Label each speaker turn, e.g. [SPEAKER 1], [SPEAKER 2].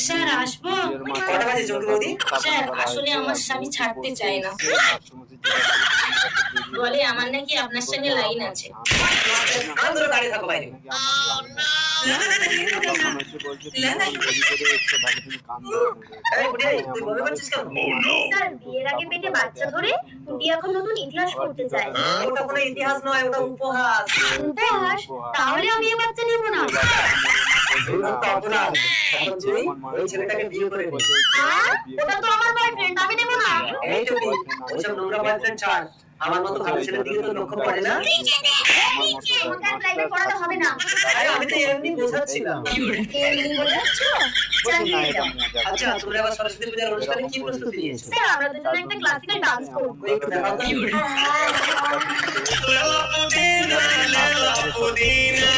[SPEAKER 1] Sir আসবো?
[SPEAKER 2] কটা বাজে চৌকি বৌদি?
[SPEAKER 1] স্যার আসলে আমার স্বামী ছাড়তে চায় না, বলে আমার নাকি আপনার সঙ্গে লাইন আছে।
[SPEAKER 2] কান ধরে দাঁড়িয়ে থাকো বাইরে। এই বুড়ি, তুই বমি করছিস কেন?
[SPEAKER 3] স্যার বিয়ের আগে পেটে বাচ্চা ধরে কুটি এখন নতুন ইতিহাস পড়তে চায়।
[SPEAKER 2] ওটা কোনো ইতিহাস নয়, ওটা উপহাস।
[SPEAKER 3] উপহাস? তাহলে আমি এ বাচ্চা নেব না।
[SPEAKER 2] তো অপরাধ। এখন তুই ওই ছেলেটাকে বিয়ে করে নে।
[SPEAKER 3] হ্যাঁ? ওটা তো আমার বয়ফ্রেন্ড, আমি নেব না।
[SPEAKER 2] এই টুকি, ওইসব নোংরা বয়ফ্রেন্ড ছাড়। আমার মতো ভালো ছেলের দিকে তো লক্ষ্য পড়ে না।
[SPEAKER 3] আমাকে আর প্রাইভেট পড়াতে হবে না।
[SPEAKER 2] আরে আমি তো এমনি বোঝাচ্ছিলাম।
[SPEAKER 3] এমনি বোঝাচ্ছ? চালিয়ে যাও।
[SPEAKER 2] আচ্ছা, তোমরা আবার সরস্বতী পূজার অনুষ্ঠানে কি প্রস্তুতি নিয়েছো?
[SPEAKER 3] স্যার আমরা দুজনে একটা ক্লাসিক্যাল ডান্স করব।
[SPEAKER 2] একটু দেখাও তো।
[SPEAKER 4] Puddina,